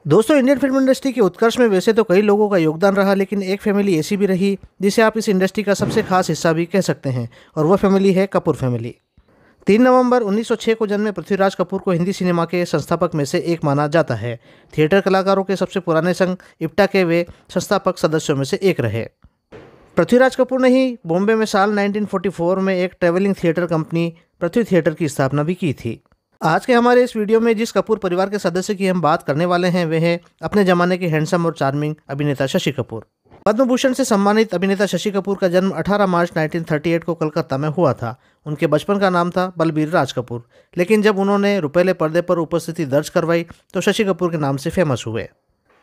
दोस्तों, Indian film industry के उत्कर्ष में वैसे तो कई लोगों का योगदान रहा, लेकिन एक फैमिली ऐसी भी रही जिसे आप इस इंडस्ट्री का सबसे खास हिस्सा भी कह सकते हैं, और वह फैमिली है कपूर फैमिली। 3 नवंबर 1906 को जन्मे पृथ्वीराज कपूर को हिंदी सिनेमा के संस्थापक में से एक माना जाता है। थिएटर कलाकारों के सबसे पुराने संघ इप्टा के वे संस्थापक सदस्यों में से एक रहे। पृथ्वीराज कपूर ने ही बॉम्बे में साल 1944 में एक ट्रेवलिंग थिएटर कंपनी पृथ्वी थिएटर की स्थापना भी की थी। आज के हमारे इस वीडियो में जिस कपूर परिवार के सदस्य की हम बात करने वाले हैं वे हैं अपने जमाने के हैंडसम और चार्मिंग अभिनेता शशि कपूर। पद्म भूषण से सम्मानित अभिनेता शशि कपूर का जन्म 18 मार्च 1938 को कलकत्ता में हुआ था। उनके बचपन का नाम था बलबीर राज कपूर, लेकिन जब उन्होंने रुपेले पर्दे पर उपस्थिति दर्ज करवाई तो शशि कपूर के नाम से फेमस हुए।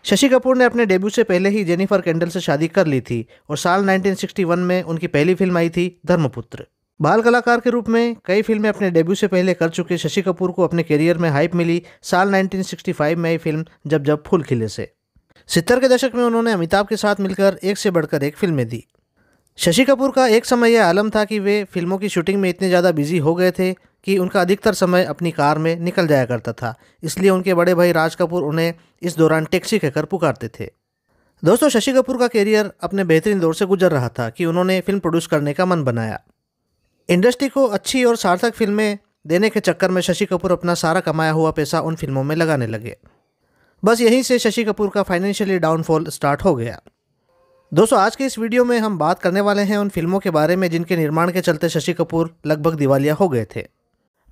शशि कपूर ने अपने डेब्यू से पहले ही जेनिफर केंडल से शादी कर ली थी और साल 1961 में उनकी पहली फिल्म आई थी धर्मपुत्र। बाल कलाकार के रूप में कई फिल्में अपने डेब्यू से पहले कर चुके शशि कपूर को अपने करियर में हाइप मिली साल 1965 में आई फिल्म जब जब फूल खिले से। 70 के दशक में उन्होंने अमिताभ के साथ मिलकर एक से बढ़कर एक फिल्में दी। शशि कपूर का एक समय यह आलम था कि वे फिल्मों की शूटिंग में इतने ज़्यादा बिजी हो गए थे कि उनका अधिकतर समय अपनी कार में निकल जाया करता था। इसलिए उनके बड़े भाई राज कपूर उन्हें इस दौरान टैक्सी कहकर पुकारते थे। दोस्तों, शशि कपूर का करियर अपने बेहतरीन दौर से गुजर रहा था कि उन्होंने फिल्म प्रोड्यूस करने का मन बनाया। इंडस्ट्री को अच्छी और सार्थक फिल्में देने के चक्कर में शशि कपूर अपना सारा कमाया हुआ पैसा उन फिल्मों में लगाने लगे। बस यहीं से शशि कपूर का फाइनेंशियली डाउनफॉल स्टार्ट हो गया। दोस्तों, आज के इस वीडियो में हम बात करने वाले हैं उन फिल्मों के बारे में जिनके निर्माण के चलते शशि कपूर लगभग दिवालिया हो गए थे।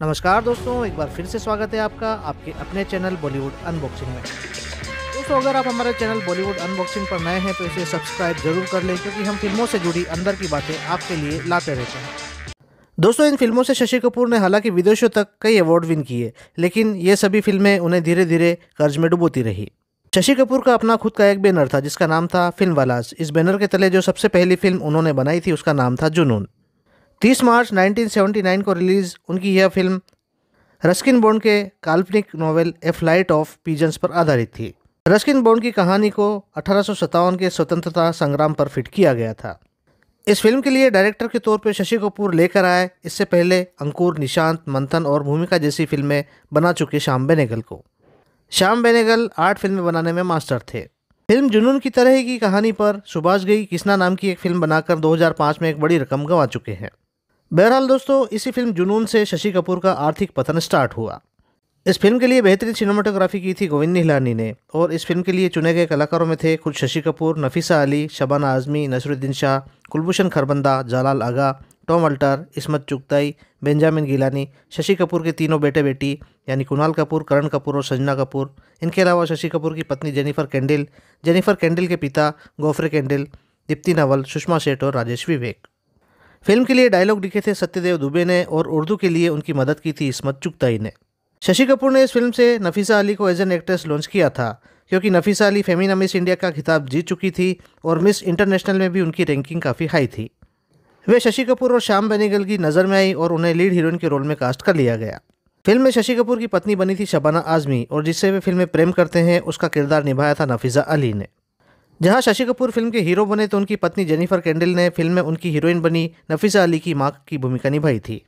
नमस्कार दोस्तों, एक बार फिर से स्वागत है आपका आपके अपने चैनल बॉलीवुड अनबॉक्सिंग में। दोस्तों, अगर आप हमारे चैनल बॉलीवुड अनबॉक्सिंग पर नए हैं तो इसे सब्सक्राइब जरूर कर लें, क्योंकि हम फिल्मों से जुड़ी अंदर की बातें आपके लिए लाते रहते हैं। दोस्तों, इन फिल्मों से शशि कपूर ने हालांकि विदेशों तक कई अवार्ड विन किए, लेकिन ये सभी फिल्में उन्हें धीरे धीरे कर्ज में डुबोती रही। शशि कपूर का अपना खुद का एक बैनर था जिसका नाम था फिल्मवालाज। इस बैनर के तले जो सबसे पहली फिल्म उन्होंने बनाई थी उसका नाम था जुनून। 30 मार्च 1979 को रिलीज उनकी यह फिल्म रस्किन बॉन्ड के काल्पनिक novel a flight of pigeons पर आधारित थी। रस्किन बॉन्ड की कहानी को 1857 के स्वतंत्रता संग्राम पर फिट किया गया था। इस फिल्म के लिए डायरेक्टर के तौर पर शशि कपूर लेकर आए इससे पहले अंकुर, निशांत, मंथन और भूमिका जैसी फिल्में बना चुके श्याम बेनेगल को। श्याम बेनेगल 8 फिल्में बनाने में मास्टर थे। फिल्म जुनून की तरह की कहानी पर सुभाष घई किसना नाम की एक फिल्म बनाकर 2005 में एक बड़ी रकम गंवा चुके हैं। बहरहाल दोस्तों, इसी फिल्म जुनून से शशि कपूर का आर्थिक पतन स्टार्ट हुआ। इस फिल्म के लिए बेहतरीन सिनेमाटोग्राफी की थी गोविंद निहलानी ने, और इस फिल्म के लिए चुने गए कलाकारों में थे खुद शशि कपूर, नफीसा अली, शबाना आजमी, नसरुद्दीन शाह, कुलभूषण खरबंदा, जालाल आगा, Tom alter, Ismat Chughtai, Benjamin Gilani, Shashi Kapoor के तीनों बेटे बेटी यानी कुणाल कपूर, करण कपूर और संजना कपूर। इनके अलावा शशि कपूर की पत्नी जेनिफर केंडिल, जेनिफर केंडिल के पिता गोफ्रे केंडिल, दीप्ति नवल, सुषमा सेठ और राजेश विवेक। फिल्म के लिए डायलॉग लिखे थे सत्यदेव दुबे ने और उर्दू के लिए उनकी मदद की थी इस्मत चुगताई ने। शशि कपूर ने इस फिल्म से नफीसा अली को एज एन एक्ट्रेस लॉन्च किया था, क्योंकि नफीसा अली फेमिना मिस इंडिया का खिताब जीत चुकी थी और मिस इंटरनेशनल में भी उनकी रैंकिंग काफ़ी हाई थी। वे शशि कपूर और श्याम बेनेगल की नज़र में आई और उन्हें लीड हीरोइन के रोल में कास्ट कर लिया गया। फिल्म में शशि कपूर की पत्नी बनी थी शबाना आजमी, और जिससे वे फिल्म में प्रेम करते हैं उसका किरदार निभाया था नफीसा अली ने। जहां शशि कपूर फिल्म के हीरो बने तो उनकी पत्नी जेनिफर केंडिल ने फिल्म में उनकी हीरोइन बनी नफीसा अली की मां की भूमिका निभाई थी।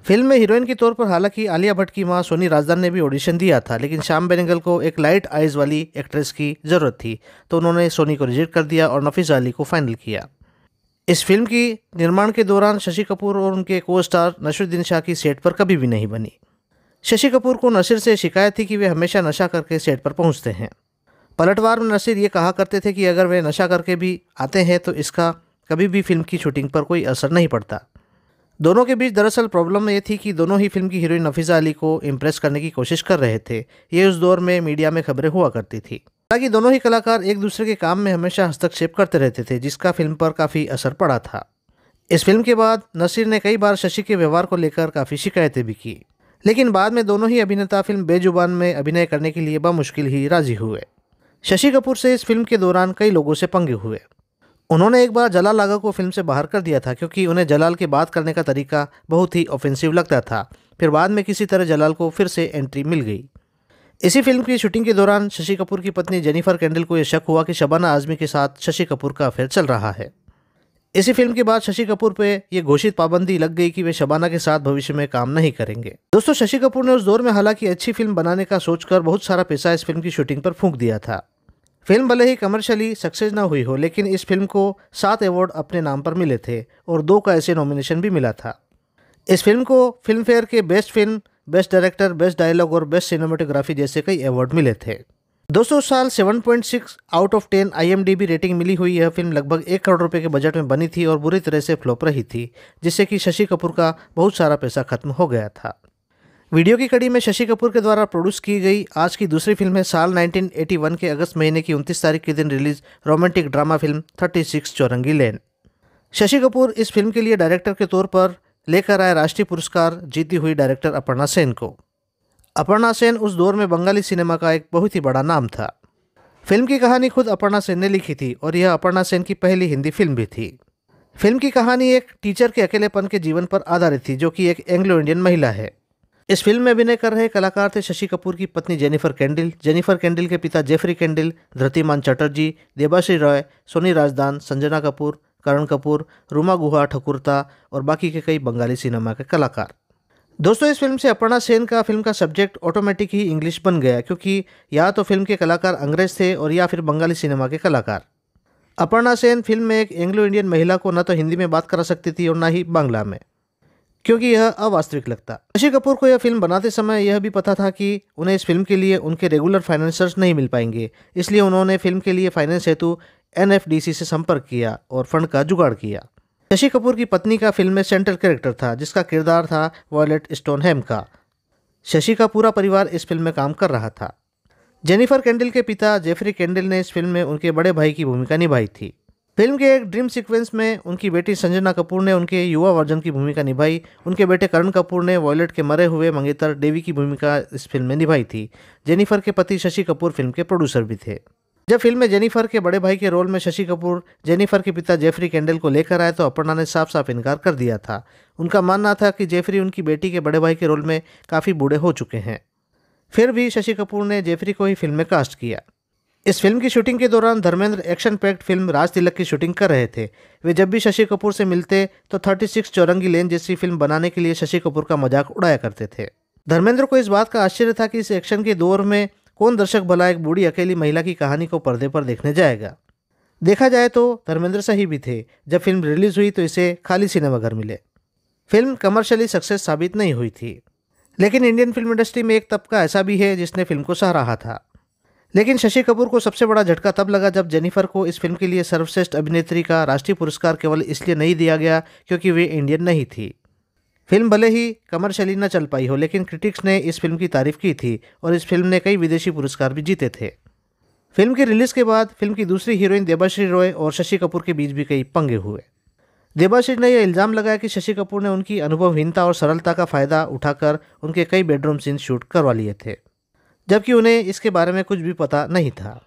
फिल्म में हीरोइन के तौर पर हालांकि आलिया भट्ट की मां सोनी राजदान ने भी ऑडिशन दिया था, लेकिन श्याम बेनेगल को एक लाइट आइज वाली एक्ट्रेस की ज़रूरत थी, तो उन्होंने सोनी को रिजेक्ट कर दिया और नफीसा अली को फाइनल किया। इस फिल्म की निर्माण के दौरान शशि कपूर और उनके को स्टार नसरुद्दीन शाह की सेट पर कभी भी नहीं बनी। शशि कपूर को नसीर से शिकायत थी कि वे हमेशा नशा करके सेट पर पहुंचते हैं। पलटवार में नसीर ये कहा करते थे कि अगर वे नशा करके भी आते हैं तो इसका कभी भी फिल्म की शूटिंग पर कोई असर नहीं पड़ता। दोनों के बीच दरअसल प्रॉब्लम ये थी कि दोनों ही फिल्म की हीरोइन नफीसा अली को इम्प्रेस करने की कोशिश कर रहे थे। ये उस दौर में मीडिया में खबरें हुआ करती थी। हालांकि दोनों ही कलाकार एक दूसरे के काम में हमेशा हस्तक्षेप करते रहते थे, जिसका फिल्म पर काफ़ी असर पड़ा था। इस फिल्म के बाद नसीर ने कई बार शशि के व्यवहार को लेकर काफ़ी शिकायतें भी की, लेकिन बाद में दोनों ही अभिनेता फिल्म बेजुबान में अभिनय करने के लिए बमुश्किल ही राजी हुए। शशि कपूर से इस फिल्म के दौरान कई लोगों से पंगे हुए। उन्होंने एक बार जलाल आगा को फिल्म से बाहर कर दिया था, क्योंकि उन्हें जलाल के बात करने का तरीका बहुत ही ऑफेंसिव लगता था। फिर बाद में किसी तरह जलाल को फिर से एंट्री मिल गई। इसी फिल्म की शूटिंग के दौरान शशि कपूर की पत्नी जेनिफर केंडिल को यह शक हुआ कि शबाना आजमी के साथ शशि कपूर का अफेयर चल रहा है। इसी फिल्म के बाद शशि कपूर पे ये घोषित पाबंदी लग गई कि वे शबाना के साथ भविष्य में काम नहीं करेंगे। दोस्तों, शशि कपूर ने उस दौर में हालांकि अच्छी फिल्म बनाने का सोचकर बहुत सारा पैसा इस फिल्म की शूटिंग पर फूंक दिया था। फिल्म भले ही कमर्शियली सक्सेस ना हुई हो, लेकिन इस फिल्म को 7 अवार्ड अपने नाम पर मिले थे और 2 का ऐसे नॉमिनेशन भी मिला था। इस फिल्म को फिल्म फेयर के best film, best director, best dialogue और बेस्ट सिनेमेटोग्राफी जैसे कई अवार्ड मिले थे। दोस्तों, उस साल 7.6 आउट ऑफ 10 IMDb रेटिंग मिली हुई यह फिल्म लगभग 1 करोड़ रुपए के बजट में बनी थी और बुरी तरह से फ्लॉप रही थी, जिससे कि शशि कपूर का बहुत सारा पैसा खत्म हो गया था। वीडियो की कड़ी में शशि कपूर के द्वारा प्रोड्यूस की गई आज की दूसरी फिल्म है साल 1981 के अगस्त महीने की 29 तारीख के दिन रिलीज रोमांटिक ड्रामा फिल्म 36 चौरंगी लेन। शशि कपूर इस फिल्म के लिए डायरेक्टर के तौर पर लेकर आए राष्ट्रीय पुरस्कार जीती हुई डायरेक्टर अपर्णा सेन को। अपर्णा सेन उस दौर में बंगाली सिनेमा का एक बहुत ही बड़ा नाम था। फिल्म की कहानी खुद अपर्णा सेन ने लिखी थी और यह अपर्णा सेन की पहली हिंदी फिल्म भी थी। फिल्म की कहानी एक टीचर के अकेलेपन के जीवन पर आधारित थी, जो कि एक एंग्लो इंडियन महिला है। इस फिल्म में अभिनय कर रहे कलाकार थे शशि कपूर की पत्नी जेनिफर कैंडिल के पिता जेफरी कैंडिल, धृतिमान चटर्जी, देबाश्री रॉय, सोनी राजदान, संजना कपूर, करण कपूर, रूमा गुहा ठकुरता और बाकी के कई बंगाली सिनेमा के कलाकार। दोस्तों, इस फिल्म से अपर्णा सेन का फिल्म का सब्जेक्ट ऑटोमेटिक ही इंग्लिश बन गया, क्योंकि या तो फिल्म के कलाकार अंग्रेज थे और या फिर बंगाली सिनेमा के कलाकार। अपर्णा सेन फिल्म में एक एंग्लो इंडियन महिला को न तो हिंदी में बात करा सकती थी और न ही बांग्ला में, क्योंकि यह अवास्तविक लगता। शशि कपूर को यह फिल्म बनाते समय यह भी पता था कि उन्हें इस फिल्म के लिए उनके रेगुलर फाइनेंसर्स नहीं मिल पाएंगे, इसलिए उन्होंने फिल्म के लिए फाइनेंस हेतु NFDC से संपर्क किया और फंड का जुगाड़ किया। शशि कपूर की पत्नी का फिल्म में सेंट्रल कैरेक्टर था, जिसका किरदार था वॉयलेट स्टोनहैम का। शशि का पूरा परिवार इस फिल्म में काम कर रहा था। जेनिफर कैंडिल के पिता जेफरी कैंडिल ने इस फिल्म में उनके बड़े भाई की भूमिका निभाई थी। फिल्म के एक ड्रीम सीक्वेंस में उनकी बेटी संजना कपूर ने उनके युवा वर्जन की भूमिका निभाई। उनके बेटे करण कपूर ने वॉयलेट के मरे हुए मंगेतर डेवी की भूमिका इस फिल्म में निभाई थी। जेनिफर के पति शशि कपूर फिल्म के प्रोड्यूसर भी थे। जब फिल्म में जेनिफर के बड़े भाई के रोल में शशि कपूर जेनिफर के पिता जेफरी कैंडिल को लेकर आए तो अपर्णा ने साफ साफ इनकार कर दिया था। उनका मानना था कि जेफरी उनकी बेटी के बड़े भाई के रोल में काफ़ी बूढ़े हो चुके हैं। फिर भी शशि कपूर ने जेफरी को ही फिल्म में कास्ट किया। इस फिल्म की शूटिंग के दौरान Dharmendra action packed film Raj Tilak की शूटिंग कर रहे थे। वे जब भी शशि कपूर से मिलते तो 36 चौरंगी लेन जैसी फिल्म बनाने के लिए शशि कपूर का मजाक उड़ाया करते थे। धर्मेंद्र को इस बात का आश्चर्य था कि इस एक्शन के दौर में कौन दर्शक भला एक बूढ़ी अकेली महिला की कहानी को पर्दे पर देखने जाएगा। देखा जाए तो धर्मेंद्र सही भी थे। जब फिल्म रिलीज हुई तो इसे खाली सिनेमाघर मिले। फिल्म कमर्शियली सक्सेस साबित नहीं हुई थी, लेकिन इंडियन फिल्म इंडस्ट्री में एक तबका ऐसा भी है जिसने फिल्म को सराहा था। लेकिन शशि कपूर को सबसे बड़ा झटका तब लगा जब जेनिफर को इस फिल्म के लिए सर्वश्रेष्ठ अभिनेत्री का राष्ट्रीय पुरस्कार केवल इसलिए नहीं दिया गया क्योंकि वे इंडियन नहीं थी। फिल्म भले ही कमर्शियली न चल पाई हो, लेकिन क्रिटिक्स ने इस फिल्म की तारीफ की थी और इस फिल्म ने कई विदेशी पुरस्कार भी जीते थे। फिल्म की रिलीज के बाद फिल्म की दूसरी हीरोइन देबाश्री रॉय और शशि कपूर के बीच भी कई पंगे हुए। देबाश्री ने यह इल्ज़ाम लगाया कि शशि कपूर ने उनकी अनुभवहीनता और सरलता का फ़ायदा उठाकर उनके कई बेडरूम सीन शूट करवा लिए थे, जबकि उन्हें इसके बारे में कुछ भी पता नहीं था।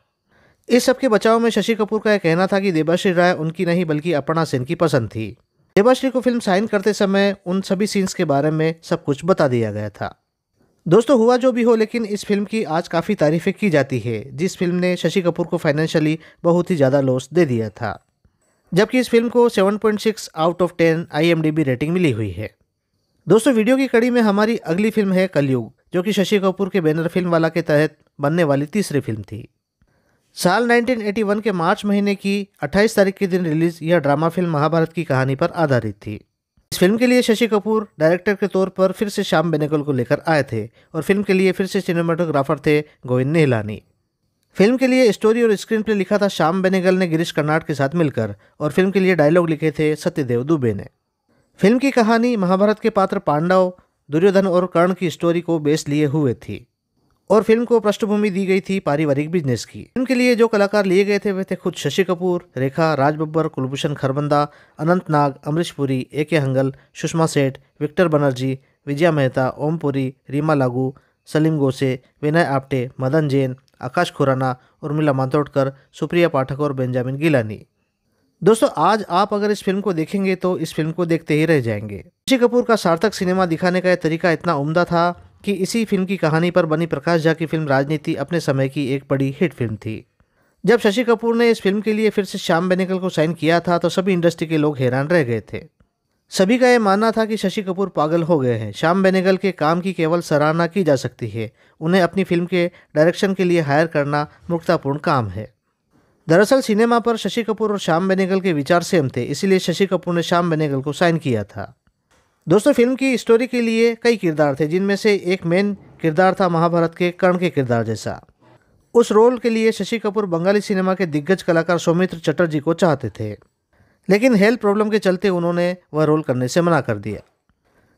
इस सब के बचाव में शशि कपूर का यह कहना था कि देबाश्री राय उनकी नहीं बल्कि अपर्णा सेन की पसंद थी। देबाश्री को फिल्म साइन करते समय उन सभी सीन्स के बारे में सब कुछ बता दिया गया था। दोस्तों, हुआ जो भी हो, लेकिन इस फिल्म की आज काफ़ी तारीफें की जाती है, जिस फिल्म ने शशि कपूर को फाइनेंशियली बहुत ही ज़्यादा लॉस दे दिया था, जबकि इस फिल्म को 7.6 आउट ऑफ 10 IMDb रेटिंग मिली हुई है। दोस्तों, वीडियो की कड़ी में हमारी अगली फिल्म है कलयुग, जो कि शशि कपूर के बैनर फिल्म वाला के तहत बनने वाली तीसरी फिल्म थी। साल 1981 के मार्च महीने की 28 तारीख के दिन रिलीज यह ड्रामा फिल्म महाभारत की कहानी पर आधारित थी। इस फिल्म के लिए शशि कपूर डायरेक्टर के तौर पर फिर से श्याम बेनेगल को लेकर आए थे और फिल्म के लिए फिर से सिनेमाटोग्राफर थे गोविंद निहलानी। फिल्म के लिए स्टोरी और स्क्रीन प्ले लिखा था श्याम बेनेगल ने गिरीश कर्नाड के साथ मिलकर और फिल्म के लिए डायलॉग लिखे थे सत्यदेव दुबे ने। फिल्म की कहानी महाभारत के पात्र पांडव, दुर्योधन और कर्ण की स्टोरी को बेस लिए हुए थी और फिल्म को पृष्ठभूमि दी गई थी पारिवारिक बिजनेस की। फिल्म के लिए जो कलाकार लिए गए थे वे थे खुद शशि कपूर, रेखा, राज बब्बर, कुलभूषण खरबंदा, अनंत नाग, अमरीश पुरी, AK हंगल, सुषमा सेठ, विक्टर बनर्जी, विजया मेहता, ओम पुरी, रीमा लागू, सलीम गोसे, विनय आप्टे, मदन जैन, आकाश खुराना, उर्मिला मातोडकर, सुप्रिया पाठक और बेंजामिन गिलानी। दोस्तों, आज आप अगर इस फिल्म को देखेंगे तो इस फिल्म को देखते ही रह जाएंगे। शशि कपूर का सार्थक सिनेमा दिखाने का यह तरीका इतना उम्दा था कि इसी फिल्म की कहानी पर बनी प्रकाश झा की फिल्म राजनीति अपने समय की एक बड़ी हिट फिल्म थी। जब शशि कपूर ने इस फिल्म के लिए फिर से श्याम बेनेगल को साइन किया था तो सभी इंडस्ट्री के लोग हैरान रह गए थे। सभी का यह मानना था कि शशि कपूर पागल हो गए हैं। श्याम बेनेगल के काम की केवल सराहना की जा सकती है, उन्हें अपनी फिल्म के डायरेक्शन के लिए हायर करना मूर्खतापूर्ण काम है। दरअसल सिनेमा पर शशि कपूर और श्याम बेनेगल के विचार सेम थे, इसीलिए शशि कपूर ने श्याम बेनेगल को साइन किया था। दोस्तों, फिल्म की स्टोरी के लिए कई किरदार थे, जिनमें से एक मेन किरदार था महाभारत के कर्ण के किरदार जैसा। उस रोल के लिए शशि कपूर बंगाली सिनेमा के दिग्गज कलाकार सौमित्र चटर्जी को चाहते थे, लेकिन हेल्थ प्रॉब्लम के चलते उन्होंने वह रोल करने से मना कर दिया।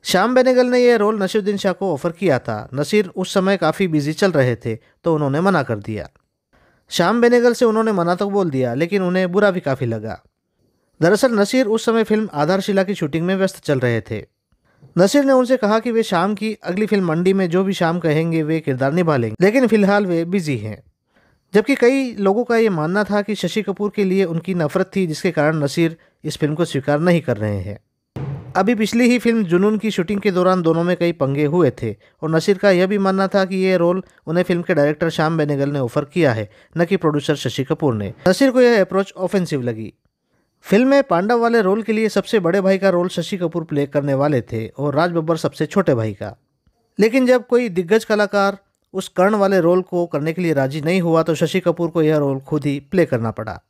श्याम बेनेगल ने यह रोल नसीरुद्दीन शाह को ऑफर किया था। नसीर उस समय काफ़ी बिजी चल रहे थे, तो उन्होंने मना कर दिया। श्याम बेनेगल से उन्होंने मना तो बोल दिया, लेकिन उन्हें बुरा भी काफ़ी लगा। दरअसल नसीर उस समय फिल्म आधारशिला की शूटिंग में व्यस्त चल रहे थे। नसीर ने उनसे कहा कि वे शाम की अगली फिल्म मंडी में जो भी शाम कहेंगे वे किरदार निभा लेंगे, लेकिन फिलहाल वे बिजी हैं। जबकि कई लोगों का ये मानना था कि शशि कपूर के लिए उनकी नफरत थी, जिसके कारण नसीर इस फिल्म को स्वीकार नहीं कर रहे हैं। अभी पिछली ही फिल्म जुनून की शूटिंग के दौरान दोनों में कई पंगे हुए थे और नसीर का यह भी मानना था कि ये रोल उन्हें फिल्म के डायरेक्टर श्याम बेनेगल ने ऑफर किया है, न कि प्रोड्यूसर शशि कपूर ने। नसीर को यह अप्रोच ऑफेंसिव लगी। फिल्म में पांडव वाले रोल के लिए सबसे बड़े भाई का रोल शशि कपूर प्ले करने वाले थे और राज बब्बर सबसे छोटे भाई का। लेकिन जब कोई दिग्गज कलाकार उस कर्ण वाले रोल को करने के लिए राजी नहीं हुआ तो शशि कपूर को यह रोल खुद ही प्ले करना पड़ा।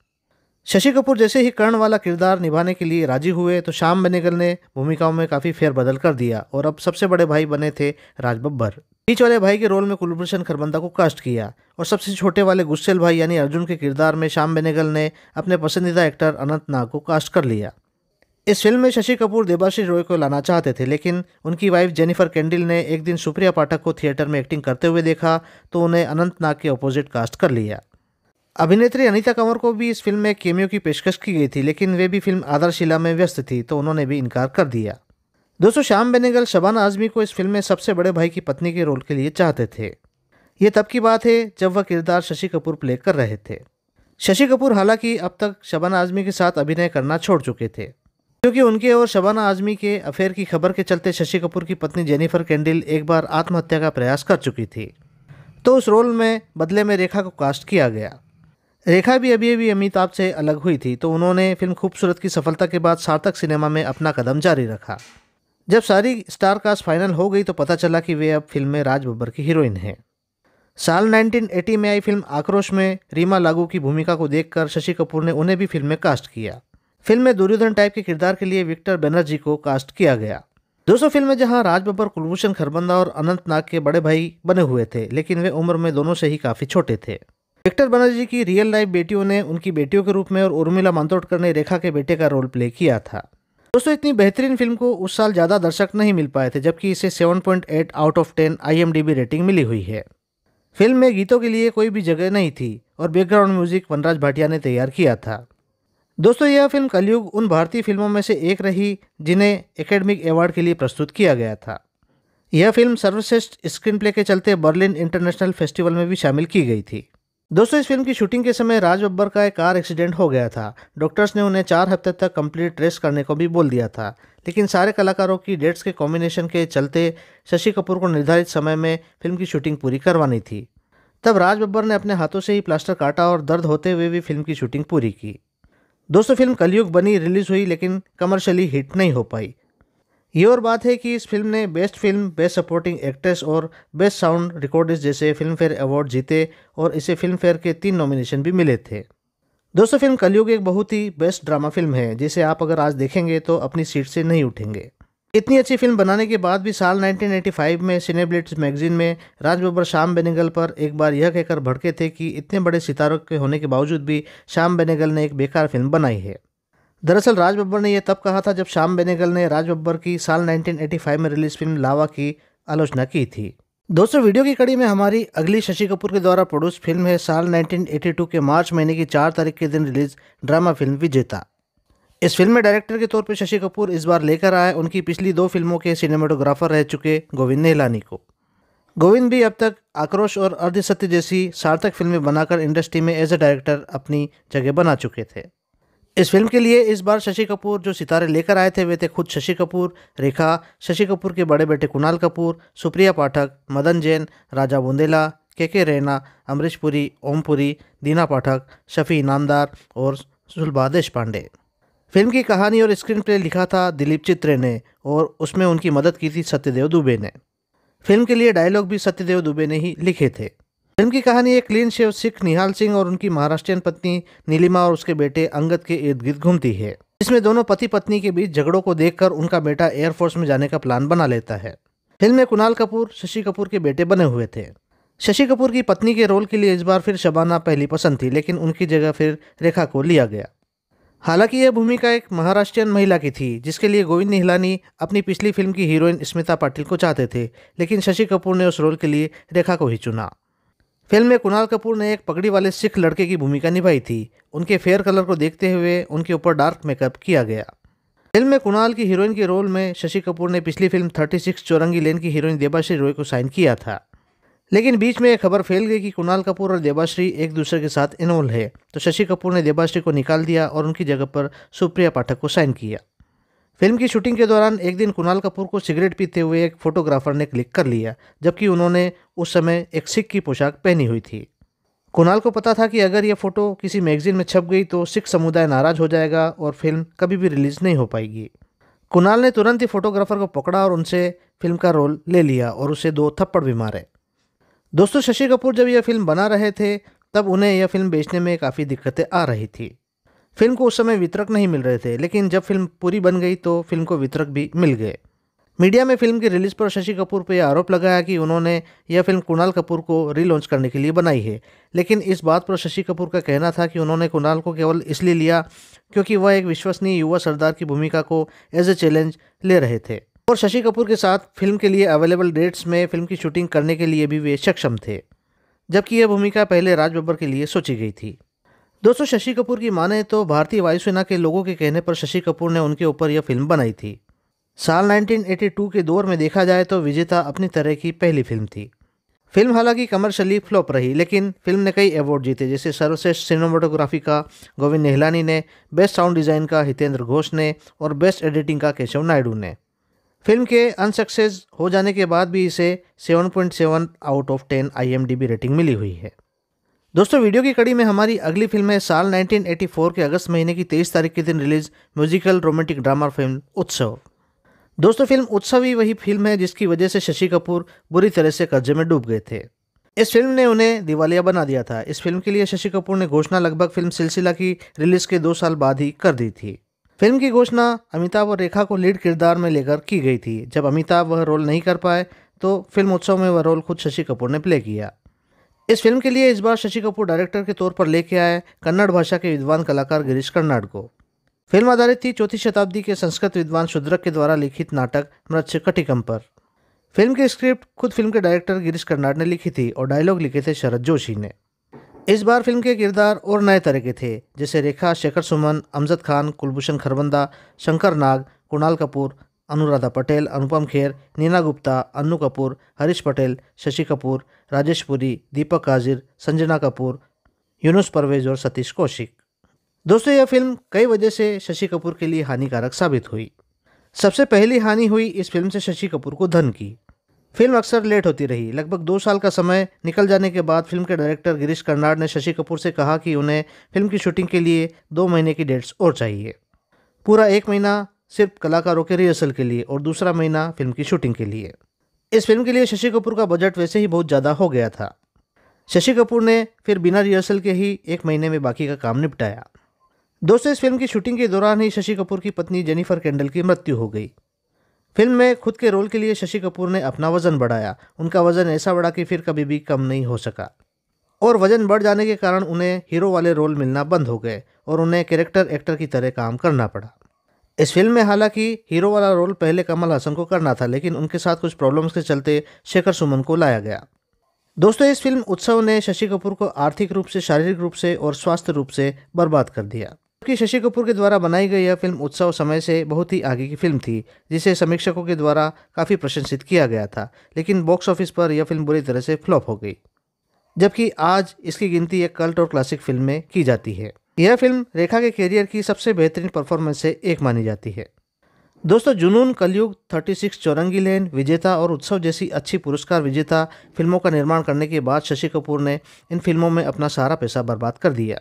शशि कपूर जैसे ही कर्ण वाला किरदार निभाने के लिए राजी हुए तो श्याम बेनेगल ने भूमिकाओं में काफ़ी फेरबदल कर दिया और अब सबसे बड़े भाई बने थे राज बब्बर। बीच वाले भाई के रोल में कुलभूषण खरबंदा को कास्ट किया और सबसे छोटे वाले गुस्सेल भाई यानी अर्जुन के किरदार में श्याम बेनेगल ने अपने पसंदीदा एक्टर अनंत नाग को कास्ट कर लिया। इस फिल्म में शशि कपूर देबाश्री रॉय को लाना चाहते थे, लेकिन उनकी वाइफ जेनिफर कैंडिल ने एक दिन सुप्रिया पाठक को थिएटर में एक्टिंग करते हुए देखा तो उन्हें अनंत नाग के अपोजिट कास्ट कर लिया। अभिनेत्री अनीता कंवर को भी इस फिल्म में केमियो की पेशकश की गई थी, लेकिन वे भी फिल्म आधारशिला में व्यस्त थी तो उन्होंने भी इनकार कर दिया। दोस्तों, श्याम बेनेगल शबाना आजमी को इस फिल्म में सबसे बड़े भाई की पत्नी के रोल के लिए चाहते थे। ये तब की बात है जब वह किरदार शशि कपूर प्ले कर रहे थे। शशि कपूर हालांकि अब तक शबाना आजमी के साथ अभिनय करना छोड़ चुके थे, क्योंकि उनके और शबाना आजमी के अफेयर की खबर के चलते शशि कपूर की पत्नी जेनिफर कैंडिल एक बार आत्महत्या का प्रयास कर चुकी थी, तो उस रोल में बदले में रेखा को कास्ट किया गया। रेखा भी अभी अमिताभ से अलग हुई थी, तो उन्होंने फिल्म खूबसूरत की सफलता के बाद सार्थक सिनेमा में अपना कदम जारी रखा। जब सारी स्टार कास्ट फाइनल हो गई तो पता चला कि वे अब फिल्म में राज बब्बर की हीरोइन हैं। साल 1980 में आई फिल्म आक्रोश में रीमा लागू की भूमिका को देखकर शशि कपूर ने उन्हें भी फिल्म में कास्ट किया। फिल्म में दुर्योधन टाइप के किरदार के लिए विक्टर बनर्जी को कास्ट किया गया। दोस्तों, फिल्म में जहां राज बब्बर कुलभूषण खरबंदा और अनंत नाग के बड़े भाई बने हुए थे, लेकिन वे उम्र में दोनों से ही काफ़ी छोटे थे। विक्टर बनर्जी की रियल लाइफ बेटियों ने उनकी बेटियों के रूप में और उर्मिला मातोंडकर ने रेखा के बेटे का रोल प्ले किया था। दोस्तों, इतनी बेहतरीन फिल्म को उस साल ज़्यादा दर्शक नहीं मिल पाए थे, जबकि इसे 7.8 आउट ऑफ 10 IMDb रेटिंग मिली हुई है। फिल्म में गीतों के लिए कोई भी जगह नहीं थी और बैकग्राउंड म्यूजिक वनराज भाटिया ने तैयार किया था। दोस्तों, यह फिल्म कलयुग उन भारतीय फिल्मों में से एक रही जिन्हें एकेडमिक अवार्ड के लिए प्रस्तुत किया गया था। यह फिल्म सर्वश्रेष्ठ स्क्रीन प्ले के चलते बर्लिन इंटरनेशनल फेस्टिवल में भी शामिल की गई थी। दोस्तों, इस फिल्म की शूटिंग के समय राज बब्बर का एक कार एक्सीडेंट हो गया था। डॉक्टर्स ने उन्हें 4 हफ्ते तक कंप्लीट रेस्ट करने को भी बोल दिया था, लेकिन सारे कलाकारों की डेट्स के कॉम्बिनेशन के चलते शशि कपूर को निर्धारित समय में फिल्म की शूटिंग पूरी करवानी थी। तब राज बब्बर ने अपने हाथों से ही प्लास्टर काटा और दर्द होते हुए भी फिल्म की शूटिंग पूरी की। दोस्तों, फिल्म कलयुग बनी, रिलीज हुई, लेकिन कमर्शियली हिट नहीं हो पाई। ये और बात है कि इस फिल्म ने best film, best supporting actress और बेस्ट साउंड रिकॉर्डिस्ट जैसे फिल्म फेयर अवार्ड जीते और इसे फिल्म फेयर के 3 नॉमिनेशन भी मिले थे। दोस्तों, फिल्म कलयुग एक बहुत ही बेस्ट ड्रामा फिल्म है, जिसे आप अगर आज देखेंगे तो अपनी सीट से नहीं उठेंगे। इतनी अच्छी फिल्म बनाने के बाद भी साल 1985 में सिनेब्लिट्स मैगजीन में राज बब्बर श्याम बेनेगल पर एक बार यह कहकर भड़के थे कि इतने बड़े सितारों के होने के बावजूद भी श्याम बेनेगल ने एक बेकार फिल्म बनाई है। दरअसल राज बब्बर ने यह तब कहा था जब श्याम बेनेगल ने राज बब्बर की साल 1985 में रिलीज फिल्म लावा की आलोचना की थी। दोस्तों, वीडियो की कड़ी में हमारी अगली शशि कपूर के द्वारा प्रोड्यूस फिल्म है साल 1982 के मार्च महीने की 4 तारीख के दिन रिलीज ड्रामा फिल्म विजेता। इस फिल्म में डायरेक्टर के तौर पर शशि कपूर इस बार लेकर आए उनकी पिछली 2 फिल्मों के सिनेमेटोग्राफर रह चुके गोविंद निहलानी को। गोविंद भी अब तक आक्रोश और अर्धसत्य जैसी सार्थक फिल्में बनाकर इंडस्ट्री में एज ए डायरेक्टर अपनी जगह बना चुके थे। इस फिल्म के लिए इस बार शशि कपूर जो सितारे लेकर आए थे वे थे खुद शशि कपूर, रेखा, शशि कपूर के बड़े बेटे कुणाल कपूर, सुप्रिया पाठक, मदन जैन, राजा बुंदेला, के रैना, अमरीश पुरी, ओम पुरी, दीना पाठक, शफी इनामदार और सुलभा देशपांडे। फिल्म की कहानी और स्क्रीन प्ले लिखा था दिलीप चित्रे ने और उसमें उनकी मदद की थी सत्यदेव दुबे ने। फिल्म के लिए डायलॉग भी सत्यदेव दुबे ने ही लिखे थे। फिल्म की कहानी एक क्लीन शेव सिख निहाल सिंह और उनकी महाराष्ट्रियन पत्नी नीलिमा और उसके बेटे अंगद के इर्द गिर्द घूमती है, जिसमें दोनों पति पत्नी के बीच झगड़ों को देखकर उनका बेटा एयरफोर्स में जाने का प्लान बना लेता है। फिल्म में कुणाल कपूर शशि कपूर के बेटे बने हुए थे। शशि कपूर की पत्नी के रोल के लिए इस बार फिर शबाना पहली पसंद थी, लेकिन उनकी जगह फिर रेखा को लिया गया। हालांकि यह भूमिका एक महाराष्ट्रियन महिला की थी, जिसके लिए गोविंद निहलानी अपनी पिछली फिल्म की हीरोइन स्मिता पाटिल को चाहते थे, लेकिन शशि कपूर ने उस रोल के लिए रेखा को ही चुना। फिल्म में कुणाल कपूर ने एक पगड़ी वाले सिख लड़के की भूमिका निभाई थी। उनके फेयर कलर को देखते हुए उनके ऊपर डार्क मेकअप किया गया। फिल्म में कुणाल की हीरोइन के रोल में शशि कपूर ने पिछली फिल्म 36 चौरंगी लेन की हीरोइन देबाश्री रॉय को साइन किया था, लेकिन बीच में यह खबर फैल गई कि कुणाल कपूर और देबाश्री एक दूसरे के साथ इन्वॉल्व है, तो शशि कपूर ने देबाश्री को निकाल दिया और उनकी जगह पर सुप्रिया पाठक को साइन किया। फिल्म की शूटिंग के दौरान एक दिन कुणाल कपूर को सिगरेट पीते हुए एक फोटोग्राफर ने क्लिक कर लिया, जबकि उन्होंने उस समय एक सिख की पोशाक पहनी हुई थी। कुणाल को पता था कि अगर यह फोटो किसी मैगजीन में छप गई तो सिख समुदाय नाराज हो जाएगा और फिल्म कभी भी रिलीज नहीं हो पाएगी। कुणाल ने तुरंत ही फोटोग्राफर को पकड़ा और उनसे फिल्म का रोल ले लिया और उसे 2 थप्पड़ भी मारे। दोस्तों, शशि कपूर जब यह फिल्म बना रहे थे तब उन्हें यह फिल्म बेचने में काफ़ी दिक्कतें आ रही थी। फिल्म को उस समय वितरक नहीं मिल रहे थे, लेकिन जब फिल्म पूरी बन गई तो फिल्म को वितरक भी मिल गए। मीडिया में फिल्म की रिलीज पर शशि कपूर पर यह आरोप लगाया कि उन्होंने यह फिल्म कुणाल कपूर को रीलॉन्च करने के लिए बनाई है, लेकिन इस बात पर शशि कपूर का कहना था कि उन्होंने कुणाल को केवल इसलिए लिया क्योंकि वह एक विश्वसनीय युवा सरदार की भूमिका को एज ए चैलेंज ले रहे थे और शशि कपूर के साथ फिल्म के लिए अवेलेबल डेट्स में फिल्म की शूटिंग करने के लिए भी वे सक्षम थे, जबकि यह भूमिका पहले राज बब्बर के लिए सोची गई थी। दोस्तों, शशि कपूर की माने तो भारतीय वायुसेना के लोगों के कहने पर शशि कपूर ने उनके ऊपर यह फिल्म बनाई थी। साल 1982 के दौर में देखा जाए तो विजेता अपनी तरह की पहली फिल्म थी। फिल्म हालांकि कमर्शियली फ्लॉप रही, लेकिन फिल्म ने कई अवार्ड जीते, जैसे सर्वश्रेष्ठ सिनेमाटोग्राफी का गोविंद निहलानी ने, बेस्ट साउंड डिज़ाइन का हितेंद्र घोष ने और बेस्ट एडिटिंग का केशव नायडू ने। फिल्म के अनसक्सेस हो जाने के बाद भी इसे 7.7 आउट ऑफ 10 IMDb रेटिंग मिली हुई है। दोस्तों, वीडियो की कड़ी में हमारी अगली फिल्म है साल 1984 के अगस्त महीने की 23 तारीख के दिन release musical romantic drama film उत्सव। दोस्तों, फिल्म उत्सव ही वही फिल्म है जिसकी वजह से शशि कपूर बुरी तरह से कर्जे में डूब गए थे। इस फिल्म ने उन्हें दिवालिया बना दिया था। इस फिल्म के लिए शशि कपूर ने घोषणा लगभग फिल्म सिलसिला की रिलीज के 2 साल बाद ही कर दी थी। फिल्म की घोषणा अमिताभ और रेखा को लीड किरदार में लेकर की गई थी। जब अमिताभ वह रोल नहीं कर पाए तो फिल्म उत्सव में वह रोल खुद शशि कपूर ने प्ले किया। इस फिल्म के लिए इस बार शशि कपूर डायरेक्टर के तौर पर लेके आए कन्नड़ भाषा के विद्वान कलाकार गिरीश कर्नाड को। फिल्म आधारित थी 4वीं शताब्दी के संस्कृत विद्वान शूद्रक के द्वारा लिखित नाटक मृत्स्य कटिकम पर। फिल्म की स्क्रिप्ट खुद फिल्म के डायरेक्टर गिरीश कर्नाड ने लिखी थी और डायलॉग लिखे थे शरद जोशी ने। इस बार फिल्म के किरदार और नए तरह के थे, जैसे रेखा, शेखर सुमन, अमजद खान, कुलभूषण खरबंदा, शंकर नाग, कुणाल कपूर, अनुराधा पटेल, अनुपम खेर, नीना गुप्ता, अन्नू कपूर, हरीश पटेल, शशि कपूर, राजेश पुरी, दीपक काजिर, संजना कपूर, यूनुस परवेज और सतीश कौशिक। दोस्तों, यह फिल्म कई वजह से शशि कपूर के लिए हानिकारक साबित हुई। सबसे पहली हानि हुई इस फिल्म से शशि कपूर को धन की। फिल्म अक्सर लेट होती रही। लगभग 2 साल का समय निकल जाने के बाद फिल्म के डायरेक्टर गिरीश कर्नाड ने शशि कपूर से कहा कि उन्हें फिल्म की शूटिंग के लिए 2 महीने की डेट्स और चाहिए। पूरा 1 महीना सिर्फ कलाकारों के रिहर्सल के लिए और दूसरा महीना फिल्म की शूटिंग के लिए। इस फिल्म के लिए शशि कपूर का बजट वैसे ही बहुत ज़्यादा हो गया था। शशि कपूर ने फिर बिना रिहर्सल के ही 1 महीने में बाकी का काम निपटाया। दोस्तों, इस फिल्म की शूटिंग के दौरान ही शशि कपूर की पत्नी जेनिफर कैंडल की मृत्यु हो गई। फिल्म में खुद के रोल के लिए शशि कपूर ने अपना वजन बढ़ाया। उनका वजन ऐसा बढ़ा कि फिर कभी भी कम नहीं हो सका और वजन बढ़ जाने के कारण उन्हें हीरो वाले रोल मिलना बंद हो गए और उन्हें कैरेक्टर एक्टर की तरह काम करना पड़ा। इस फिल्म में हालांकि हीरो वाला रोल पहले कमल हसन को करना था, लेकिन उनके साथ कुछ प्रॉब्लम्स के चलते शेखर सुमन को लाया गया। दोस्तों, इस फिल्म उत्सव ने शशि कपूर को आर्थिक रूप से, शारीरिक रूप से और स्वास्थ्य रूप से बर्बाद कर दिया। कि शशि कपूर के द्वारा बनाई गई यह फिल्म उत्सव समय से बहुत ही आगे की फिल्म थी, जिसे समीक्षकों के द्वारा काफ़ी प्रशंसित किया गया था, लेकिन बॉक्स ऑफिस पर यह फिल्म बुरी तरह से फ्लॉप हो गई, जबकि आज इसकी गिनती एक कल्ट और क्लासिक फिल्म में की जाती है। यह फिल्म रेखा के कैरियर की सबसे बेहतरीन परफॉर्मेंस से एक मानी जाती है। दोस्तों जुनून, कलयुग, 36, चौरंगी लेन, विजेता और उत्सव जैसी अच्छी पुरस्कार विजेता फिल्मों का निर्माण करने के बाद शशि कपूर ने इन फिल्मों में अपना सारा पैसा बर्बाद कर दिया,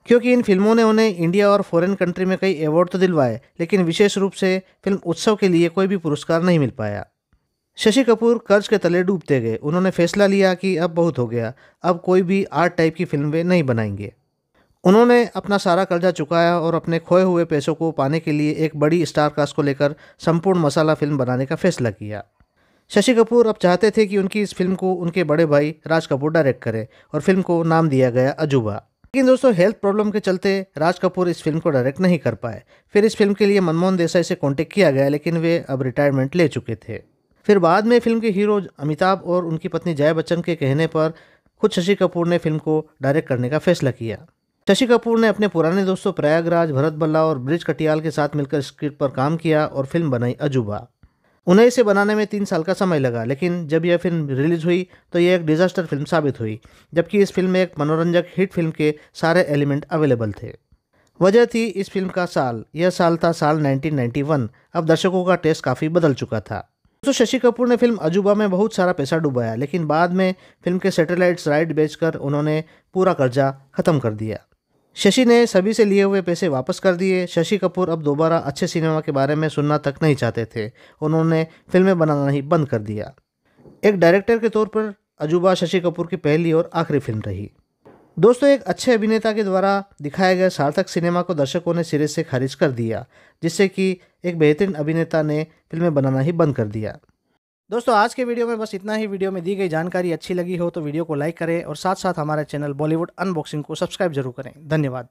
क्योंकि इन फिल्मों ने उन्हें इंडिया और फॉरेन कंट्री में कई अवार्ड तो दिलवाए, लेकिन विशेष रूप से फिल्म उत्सव के लिए कोई भी पुरस्कार नहीं मिल पाया। शशि कपूर कर्ज के तले डूबते गए। उन्होंने फैसला लिया कि अब बहुत हो गया, अब कोई भी आर्ट टाइप की फिल्में नहीं बनाएंगे। उन्होंने अपना सारा कर्जा चुकाया और अपने खोए हुए पैसों को पाने के लिए एक बड़ी स्टार कास्ट को लेकर संपूर्ण मसाला फिल्म बनाने का फैसला किया। शशि कपूर अब चाहते थे कि उनकी इस फिल्म को उनके बड़े भाई राज कपूर डायरेक्ट करें और फिल्म को नाम दिया गया अजूबा। लेकिन दोस्तों हेल्थ प्रॉब्लम के चलते राज कपूर इस फिल्म को डायरेक्ट नहीं कर पाए। फिर इस फिल्म के लिए मनमोहन देसाई से कॉन्टेक्ट किया गया, लेकिन वे अब रिटायरमेंट ले चुके थे। फिर बाद में फिल्म के हीरो अमिताभ और उनकी पत्नी जया बच्चन के कहने पर खुद शशि कपूर ने फिल्म को डायरेक्ट करने का फैसला किया। शशि कपूर ने अपने पुराने दोस्तों प्रयागराज, भरत बल्ला और ब्रिज कटियाल के साथ मिलकर स्क्रिप्ट पर काम किया और फिल्म बनाई अजूबा। उन्हें इसे बनाने में 3 साल का समय लगा, लेकिन जब यह फिल्म रिलीज हुई तो यह एक डिजास्टर फिल्म साबित हुई, जबकि इस फिल्म में एक मनोरंजक हिट फिल्म के सारे एलिमेंट अवेलेबल थे। वजह थी इस फिल्म का साल। यह साल था साल 1991। अब दर्शकों का टेस्ट काफ़ी बदल चुका था। तो शशि कपूर ने फिल्म अजूबा में बहुत सारा पैसा डुबाया, लेकिन बाद में फिल्म के सैटेलाइट्स राइट बेचकर उन्होंने पूरा कर्जा खत्म कर दिया। शशि ने सभी से लिए हुए पैसे वापस कर दिए। शशि कपूर अब दोबारा अच्छे सिनेमा के बारे में सुनना तक नहीं चाहते थे। उन्होंने फिल्में बनाना ही बंद कर दिया। एक डायरेक्टर के तौर पर अजूबा शशि कपूर की पहली और आखिरी फिल्म रही। दोस्तों एक अच्छे अभिनेता के द्वारा दिखाए गए सार्थक सिनेमा को दर्शकों ने सिरे से खारिज कर दिया, जिससे कि एक बेहतरीन अभिनेता ने फिल्में बनाना ही बंद कर दिया। दोस्तों आज के वीडियो में बस इतना ही। वीडियो में दी गई जानकारी अच्छी लगी हो तो वीडियो को लाइक करें और साथ साथ हमारे चैनल बॉलीवुड अनबॉक्सिंग को सब्सक्राइब जरूर करें। धन्यवाद।